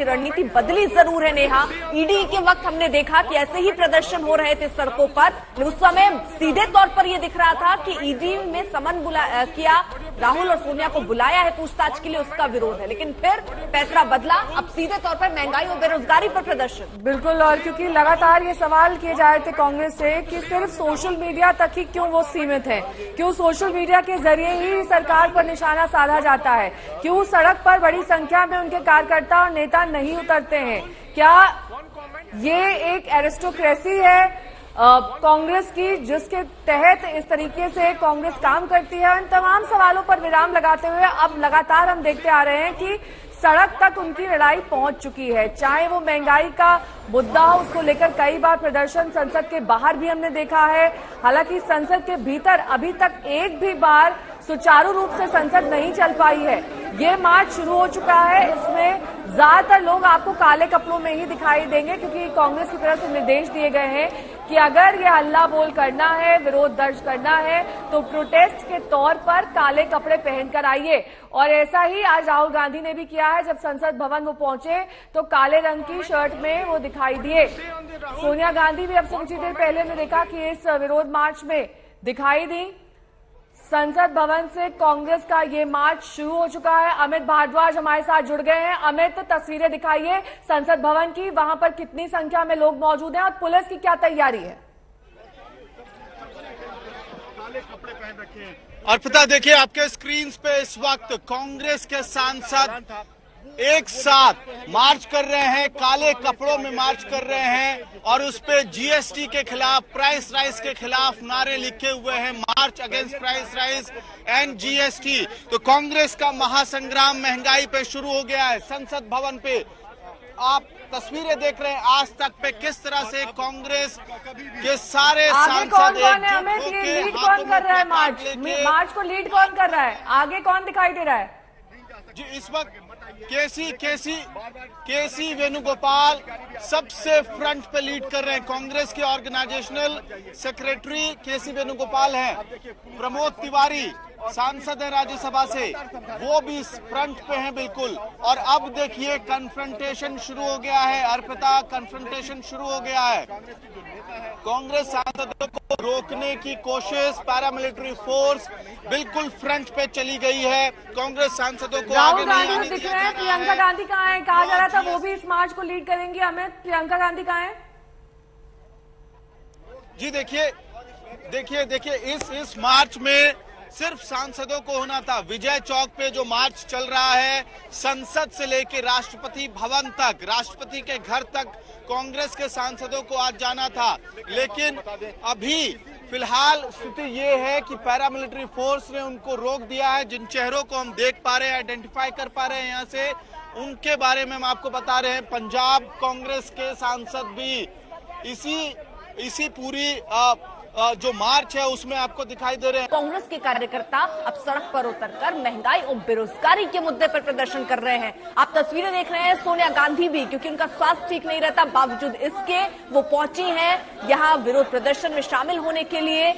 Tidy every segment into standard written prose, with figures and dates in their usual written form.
की रणनीति बदली जरूर है नेहा। ईडी के वक्त हमने देखा कि ऐसे ही प्रदर्शन हो रहे थे सड़कों पर। उस समय सीधे तौर पर यह दिख रहा था कि ईडी में समन किया, राहुल और सोनिया को बुलाया है पूछताछ के लिए, उसका विरोध है। लेकिन फिर पैतरा बदला, अब सीधे तौर पर महंगाई और बेरोजगारी पर प्रदर्शन। बिल्कुल, और क्योंकि लगातार ये सवाल किए जा रहे थे कांग्रेस से कि सिर्फ सोशल मीडिया तक ही क्यों वो सीमित है, क्यों सोशल मीडिया के जरिए ही सरकार पर निशाना साधा जाता है, क्यों सड़क पर बड़ी संख्या में उनके कार्यकर्ता और नेता नहीं उतरते हैं, क्या ये एक एरिस्टोक्रेसी है कांग्रेस की जिसके तहत इस तरीके से कांग्रेस काम करती है। इन तमाम सवालों पर विराम लगाते हुए अब लगातार हम देखते आ रहे हैं कि सड़क तक उनकी लड़ाई पहुंच चुकी है। चाहे वो महंगाई का मुद्दा हो, उसको लेकर कई बार प्रदर्शन संसद के बाहर भी हमने देखा है। हालांकि संसद के भीतर अभी तक एक भी बार सुचारू रूप से संसद नहीं चल पाई है। ये मार्च शुरू हो चुका है, इसमें ज्यादातर लोग आपको काले कपड़ों में ही दिखाई देंगे क्योंकि कांग्रेस की तरफ से निर्देश दिए गए हैं कि अगर ये हल्ला बोल करना है, विरोध दर्ज करना है तो प्रोटेस्ट के तौर पर काले कपड़े पहनकर आइए। और ऐसा ही आज राहुल गांधी ने भी किया है। जब संसद भवन वो पहुंचे तो काले रंग की शर्ट में वो दिखाई दिए। सोनिया गांधी भी अब से कुछ देर पहले हमने देखा कि इस विरोध मार्च में दिखाई दी। संसद भवन से कांग्रेस का ये मार्च शुरू हो चुका है। अमित भारद्वाज हमारे साथ जुड़ गए हैं। अमित, तस्वीरें दिखाइए संसद भवन की, वहां पर कितनी संख्या में लोग मौजूद हैं और पुलिस की क्या तैयारी है? अर्पिता, देखिए आपके स्क्रीन पे इस वक्त कांग्रेस के सांसद एक साथ मार्च कर रहे हैं, काले कपड़ों में मार्च कर रहे हैं और उस पे जीएसटी के खिलाफ, प्राइस राइज के खिलाफ नारे लिखे हुए हैं, मार्च against price rise and GST. तो कांग्रेस का महासंग्राम महंगाई पे शुरू हो गया है। संसद भवन पे आप तस्वीरें देख रहे हैं आज तक पे किस तरह से कांग्रेस के सारे सांसद लीड कौन कर रहा है? मार्च को लीड कौन कर रहा है? आगे कौन दिखाई दे रहा है जी? इस वक्त केसी वेणुगोपाल सबसे फ्रंट पे लीड कर रहे हैं। कांग्रेस के ऑर्गेनाइजेशनल सेक्रेटरी केसी वेणुगोपाल हैं। प्रमोद तिवारी सांसद है राज्यसभा से, वो भी फ्रंट पे हैं बिल्कुल। और अब देखिए कन्फ्रंटेशन शुरू हो गया है। अर्पिता, कन्फ्रंटेशन शुरू हो गया है। कांग्रेस सांसदों को रोकने की कोशिश, पैरामिलिट्री फोर्स बिल्कुल फ्रंट पे चली गई है। कांग्रेस सांसदों को आगे नहीं आने दिया जा रहा है। प्रियंका गांधी कहाँ है? कहा जा रहा था वो भी इस मार्च को लीड करेंगी। अमित, प्रियंका गांधी कहाँ है? जी देखिए इस मार्च में सिर्फ सांसदों को होना था। विजय चौक पे जो मार्च चल रहा है, संसद से लेकर राष्ट्रपति भवन तक, राष्ट्रपति के घर तक कांग्रेस के सांसदों को आज जाना था। लेकिन अभी फिलहाल स्थिति ये है कि पैरामिलिट्री फोर्स ने उनको रोक दिया है। जिन चेहरों को हम देख पा रहे हैं, आइडेंटिफाई कर पा रहे हैं यहाँ से, उनके बारे में हम आपको बता रहे हैं। पंजाब कांग्रेस के सांसद भी इसी पूरी जो मार्च है उसमें आपको दिखाई दे रहे हैं। कांग्रेस के कार्यकर्ता अब सड़क पर उतरकर महंगाई और बेरोजगारी के मुद्दे पर प्रदर्शन कर रहे हैं। आप तस्वीरें देख रहे हैं। सोनिया गांधी भी, क्योंकि उनका स्वास्थ्य ठीक नहीं रहता, बावजूद इसके वो पहुंची हैं यहाँ विरोध प्रदर्शन में शामिल होने के लिए।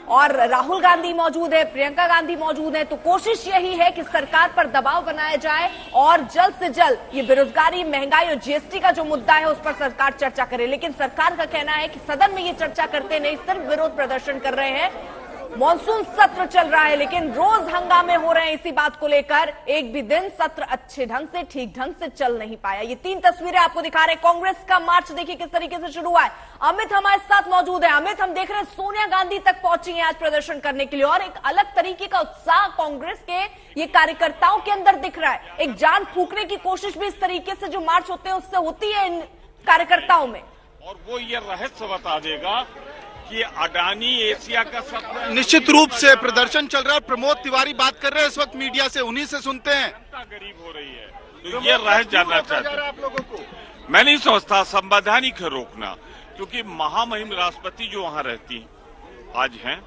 और राहुल गांधी मौजूद है, प्रियंका गांधी मौजूद है। तो कोशिश यही है कि सरकार पर दबाव बनाया जाए और जल्द से जल्द ये बेरोजगारी, महंगाई और जीएसटी का जो मुद्दा है उस पर सरकार चर्चा करे। लेकिन सरकार का कहना है कि सदन में ये चर्चा करते नहीं, सिर्फ विरोध प्रदर्शन कर रहे हैं। मॉनसून सत्र चल रहा है लेकिन रोज हंगामे हो रहे हैं इसी बात को लेकर। एक भी दिन सत्र अच्छे ढंग से, ठीक ढंग से चल नहीं पाया। ये 3 तस्वीरें आपको दिखा रहे हैं। कांग्रेस का मार्च देखिए किस तरीके से शुरू हुआ है। अमित हमारे साथ मौजूद है। अमित, हम देख रहे हैं सोनिया गांधी तक पहुंची है आज प्रदर्शन करने के लिए और एक अलग तरीके का उत्साह कांग्रेस के ये कार्यकर्ताओं के अंदर दिख रहा है। एक जान फूंकने की कोशिश भी इस तरीके से जो मार्च होते हैं उससे होती है इन कार्यकर्ताओं में। और वो ये रहस्य बता देगा कि अडानी एशिया का सबसे निश्चित रूप से प्रदर्शन चल रहा है। प्रमोद तिवारी बात कर रहे हैं इस वक्त मीडिया से, उन्हीं से सुनते हैं। गरीब हो रही है तो ये रहस्य जानना चाहते हैं आप लोगों को। मैं नहीं समझता संवैधानिक है रोकना, क्योंकि महामहिम राष्ट्रपति जो वहां रहती आज हैं,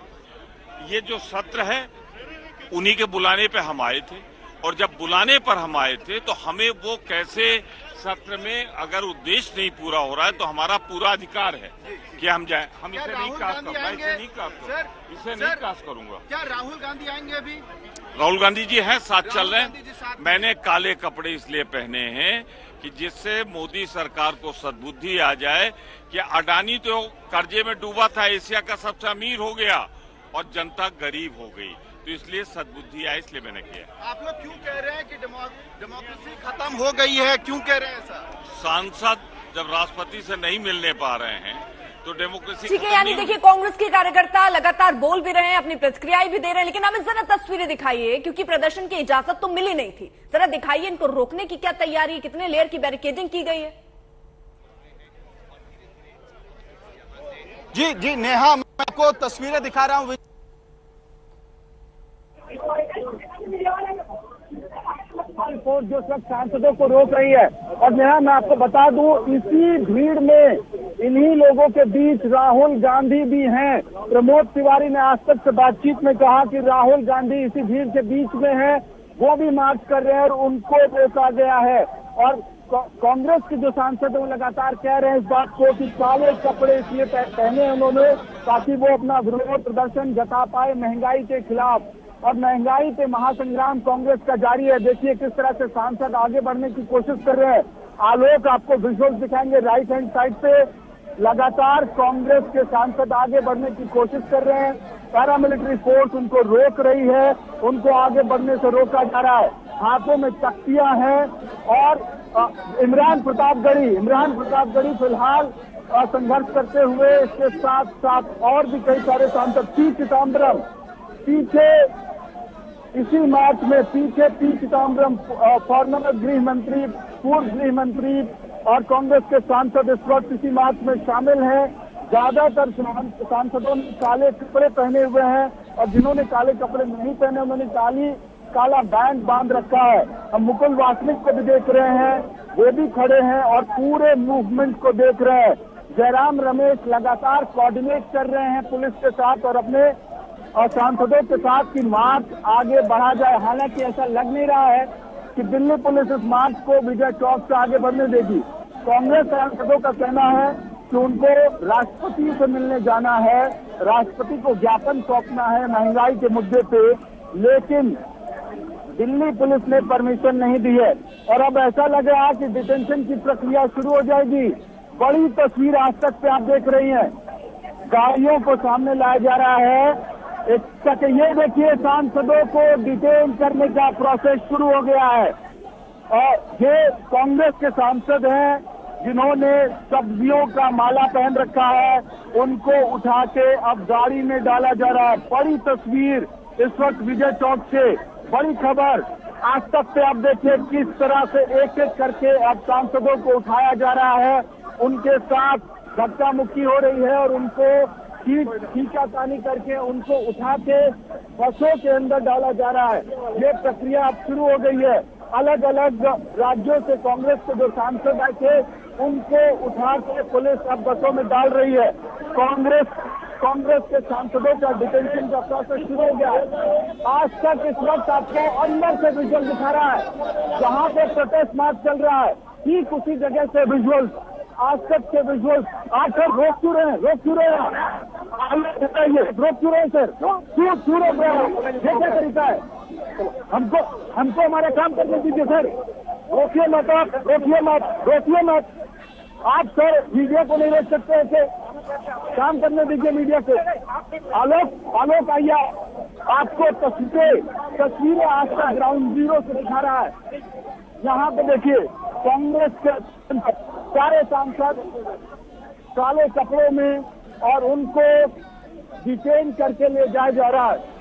ये जो सत्र है उन्हीं के बुलाने पे हम आए थे। और जब बुलाने पर हम आए थे तो हमें वो कैसे सत्र में अगर उद्देश्य नहीं पूरा हो रहा है तो हमारा पूरा अधिकार है कि हम जाएं। हम इसे नहीं कास्ट करूंगा, इसे नहीं कास्ट करूंगा। क्या राहुल गांधी आएंगे अभी? राहुल गांधी जी हैं, साथ चल रहे हैं। मैंने काले कपड़े इसलिए पहने हैं कि जिससे मोदी सरकार को सद्बुद्धि आ जाए कि अडानी तो कर्जे में डूबा था, एशिया का सबसे अमीर हो गया और जनता गरीब हो गई, तो इसलिए सद्बुद्धि आए, इसलिए मैंने किया। आप लोग क्यों कह रहे हैं कि डेमोक्रेसी खत्म हो गई है, क्यों कह रहे हैं सर? सांसद जब राष्ट्रपति से नहीं मिलने पा रहे हैं तो डेमोक्रेसी ठीक है। यानी देखिए, कांग्रेस के कार्यकर्ता लगातार बोल भी रहे हैं, अपनी प्रतिक्रियाएं भी दे रहे हैं, लेकिन हमें जरा तस्वीरें दिखाइए, क्योंकि प्रदर्शन की इजाजत तो मिली नहीं थी। जरा दिखाइए इनको रोकने की क्या तैयारी, कितने लेयर की बैरिकेडिंग की गई है। जी जी नेहा, मैं आपको तस्वीरें दिखा रहा हूँ। फोर्स जो सब सांसदों को रोक रही है, और नेहा मैं आपको बता दूं, इसी भीड़ में इन्हीं लोगों के बीच राहुल गांधी भी हैं। प्रमोद तिवारी ने आज तक से बातचीत में कहा कि राहुल गांधी इसी भीड़ के बीच में हैं, वो भी मार्च कर रहे हैं और उनको रोका गया है। और कांग्रेस के जो सांसद हैं वो लगातार कह रहे हैं इस बात को कि काले कपड़े इसलिए पहने हैं उन्होंने ताकि वो अपना विरोध प्रदर्शन जता पाए महंगाई के खिलाफ। और महंगाई पे महासंग्राम कांग्रेस का जारी है। देखिए किस तरह से सांसद आगे बढ़ने की कोशिश कर रहे हैं। आलोक आपको विजुअल्स दिखाएंगे राइट हैंड साइड पे। लगातार कांग्रेस के सांसद आगे बढ़ने की कोशिश कर रहे हैं, पैरामिलिट्री फोर्स उनको रोक रही है, उनको आगे बढ़ने से रोका जा रहा है। हाथों में तख्तियां हैं और इमरान प्रतापगढ़ी फिलहाल संघर्ष करते हुए, इसके साथ साथ और भी कई सारे सांसद। पी चिदम्बरम पीछे इसी मार्च में पी चिदम्बरम फॉर्मर गृह मंत्री, पूर्व गृह मंत्री और कांग्रेस के सांसद इस वक्त इसी मार्च में शामिल हैं। ज्यादातर सांसदों ने काले कपड़े पहने हुए हैं और जिन्होंने काले कपड़े नहीं पहने उन्होंने काला बैंड बांध रखा है। हम मुकुल वासनिक को भी देख रहे हैं, वो भी खड़े हैं और पूरे मूवमेंट को देख रहे हैं। जयराम रमेश लगातार कोऑर्डिनेट कर रहे हैं पुलिस के साथ और अपने सांसदों के साथ कि मार्च आगे बढ़ा जाए। हालांकि ऐसा लग नहीं रहा है कि दिल्ली पुलिस इस मार्च को विजय चौक से आगे बढ़ने देगी। कांग्रेस सांसदों का कहना है कि उनको राष्ट्रपति से मिलने जाना है, राष्ट्रपति को ज्ञापन सौंपना है महंगाई के मुद्दे पे, लेकिन दिल्ली पुलिस ने परमिशन नहीं दी है। और अब ऐसा लग रहा है कि डिटेंशन की प्रक्रिया शुरू हो जाएगी। बड़ी तस्वीर आज तक पे आप देख रही हैं, गाड़ियों को सामने लाया जा रहा है। ये देखिए सांसदों को डिटेन करने का प्रोसेस शुरू हो गया है। और ये कांग्रेस के सांसद हैं जिन्होंने सब्जियों का माला पहन रखा है, उनको उठा के अब गाड़ी में डाला जा रहा है। बड़ी तस्वीर इस वक्त विजय चौक से, बड़ी खबर आज तक पे आप देखिए किस तरह से एक एक करके अब सांसदों को उठाया जा रहा है, उनके साथ धक्का मुक्की हो रही है और उनको खींचातानी करके उनको उठा के बसों के अंदर डाला जा रहा है। ये प्रक्रिया अब शुरू हो गई है। अलग अलग राज्यों से कांग्रेस के जो सांसद आए थे उनको उठा के पुलिस अब बसों में डाल रही है। कांग्रेस के सांसदों का डिटेंशन का प्रोसेस शुरू हो गया है। आज तक इस वक्त आपको अंदर से विजुअल दिखा रहा है, जहां पे प्रोटेस्ट मार्च चल रहा है, ठीक उसी जगह से विजुअल, आज तक के विजुअल। आप सर रोक क्यों रहे हैं, रोक क्यों रहे हैं, बताइए रोक क्यों रहे हैं सर, क्यों रोक रहे हैं? ये क्या तरीका है? हमको हमारा काम करने दीजिए सर, रोकिए मत आप, रोकिए मत आप सर, मीडिया को नहीं रोक सकते ऐसे, काम करने दीजिए मीडिया को। आलोक आइए, आपको तस्वीरें आज तक ग्राउंड जीरो से दिखा रहा है। यहाँ पे देखिए कांग्रेस के सारे सांसद काले कपड़ों में और उनको डिटेन करके ले जाया जा रहा है।